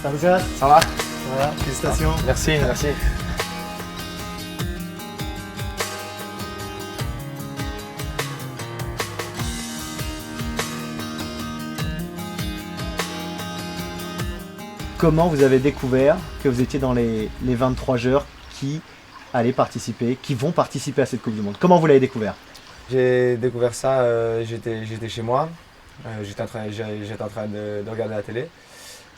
Ça va? Ça va? Voilà, félicitations. Merci, merci. Comment vous avez découvert que vous étiez dans les 23 joueurs qui allaient participer, qui vont participer à cette Coupe du Monde? Comment vous l'avez découvert? J'ai découvert ça, j'étais chez moi, j'étais en train de regarder la télé.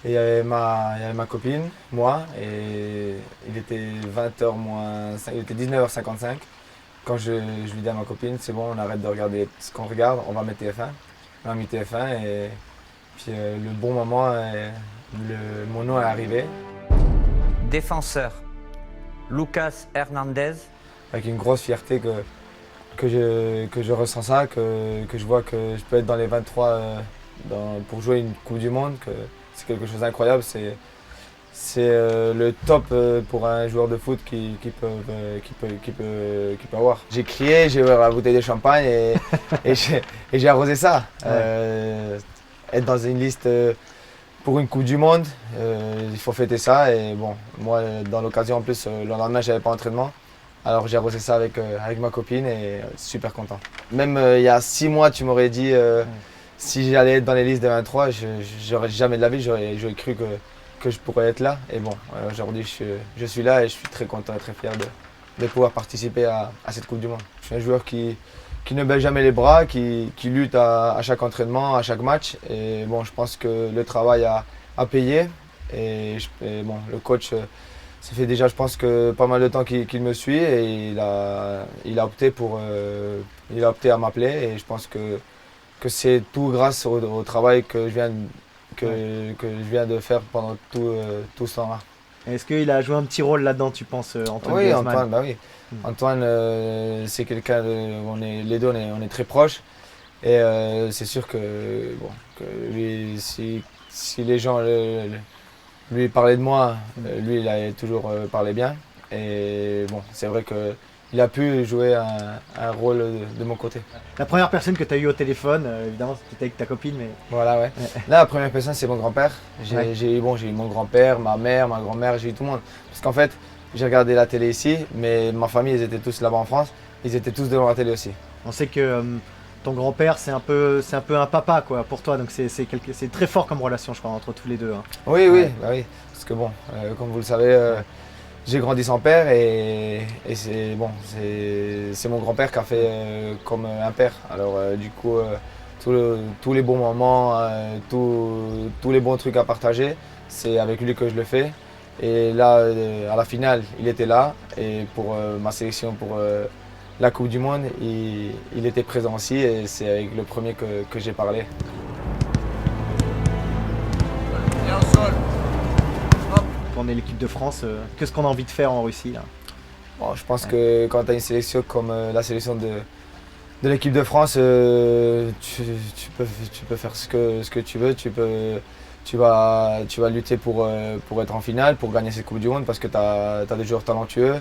Et il y avait ma copine, moi, et il était 20h moins 5, il était 19h55. Quand je lui dis à ma copine, c'est bon, on arrête de regarder ce qu'on regarde, on va mettre TF1. On a mis TF1 et puis le bon moment, mon nom est arrivé. Défenseur, Lucas Hernandez. Avec une grosse fierté que je ressens ça, que je vois que je peux être dans les 23 pour jouer une Coupe du Monde, que c'est quelque chose d'incroyable. C'est le top pour un joueur de foot qui peut avoir. J'ai crié, j'ai ouvert la bouteille de champagne et j'ai arrosé ça. Ouais. Être dans une liste pour une Coupe du Monde, il faut fêter ça. Et bon, moi, dans l'occasion, en plus, le lendemain, j'avais pas d'entraînement. Alors j'ai arrosé ça avec ma copine et super content. Même il y a 6 mois, tu m'aurais dit si j'allais être dans les listes des 23, j'aurais jamais de la vie, j'aurais cru que je pourrais être là. Et bon, aujourd'hui je suis là et je suis très content et très fier de pouvoir participer à cette Coupe du Monde. Je suis un joueur qui ne baisse jamais les bras, qui lutte à chaque entraînement, à chaque match. Et bon, je pense que le travail a payé. Et bon, le coach, ça fait déjà, je pense, que pas mal de temps qu'il me suit et il a opté à m'appeler. Et je pense que c'est tout grâce au travail que je viens de faire pendant tout ce temps-là. Est-ce qu'il a joué un petit rôle là-dedans, tu penses, Antoine Oui, Griezmann? Antoine, bah oui. Antoine, c'est quelqu'un, les deux, on est très proches. Et c'est sûr que, bon, que lui, si les gens lui parlaient de moi, lui, il a toujours parlé bien. Et bon, c'est vrai qu'il a pu jouer un rôle de mon côté. La première personne que tu as eue au téléphone, évidemment, c'était avec ta copine, mais Voilà, ouais. Là, la première personne, c'est mon grand-père. J'ai eu mon grand-père, ma mère, ma grand-mère, j'ai eu tout le monde. Parce qu'en fait, j'ai regardé la télé ici, mais ma famille, ils étaient tous là-bas en France. Ils étaient tous devant la télé aussi. on sait que ton grand-père, c'est un peu un papa quoi, pour toi, donc c'est très fort comme relation, je crois, entre tous les deux, hein. Oui, oui, Ouais. bah oui. Parce que bon, comme vous le savez, j'ai grandi sans père et c'est bon, c'est mon grand-père qui a fait comme un père. Alors du coup, tous les bons moments, tous les bons trucs à partager, c'est avec lui que je le fais. Et là, à la finale, il était là et pour ma sélection pour la Coupe du Monde, il était présent aussi et c'est avec le premier que j'ai parlé. On est l'équipe de France, qu'est-ce qu'on a envie de faire en Russie là? Bon, je pense que quand tu as une sélection comme la sélection de l'équipe de France, tu peux faire ce que tu veux. Tu vas lutter pour être en finale, pour gagner cette Coupe du Monde parce que tu as des joueurs talentueux.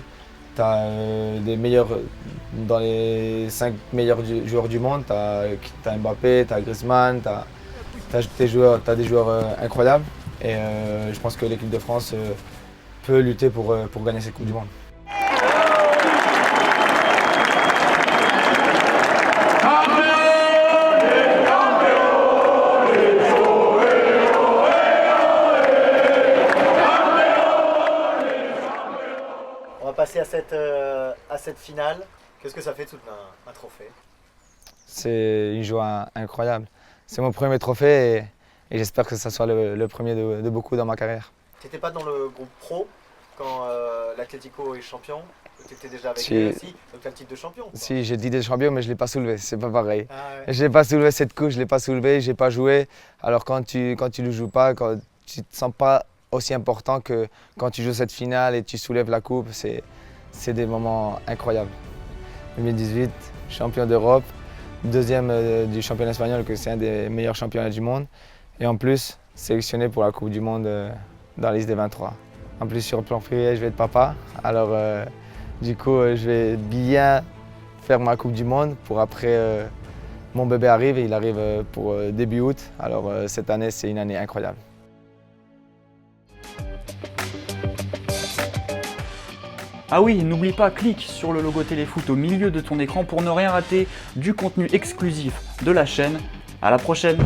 Tu as des meilleurs, dans les 5 meilleurs joueurs du monde. Tu as Mbappé, tu as Griezmann, tu as des joueurs incroyables. Et je pense que l'équipe de France peut lutter pour gagner cette Coupe du Monde. On va passer à cette finale. Qu'est-ce que ça fait de soutenir un trophée? C'est une joie incroyable. C'est mon premier trophée et j'espère que ça soit le premier de beaucoup dans ma carrière. Tu n'étais pas dans le groupe pro quand l'Atlético est champion? Tu étais déjà avec Si. eux aussi, donc tu as le titre de champion, quoi. Si, j'ai dit des champions, mais je ne l'ai pas soulevé, c'est pas pareil. Ah ouais. Je n'ai pas soulevé cette coupe, je ne l'ai pas soulevé, je n'ai pas joué. Alors quand tu ne joues pas, quand tu ne te sens pas aussi important que quand tu joues cette finale et tu soulèves la coupe, c'est des moments incroyables. 2018, champion d'Europe, deuxième du championnat espagnol, que c'est un des meilleurs championnats du monde. Et en plus, sélectionné pour la Coupe du Monde dans la liste des 23. En plus, sur le plan privé, je vais être papa. Alors, du coup, je vais bien faire ma Coupe du Monde pour après. Mon bébé arrive et il arrive pour début août. Alors, cette année, c'est une année incroyable. Ah oui, n'oublie pas, clique sur le logo Téléfoot au milieu de ton écran pour ne rien rater du contenu exclusif de la chaîne. À la prochaine!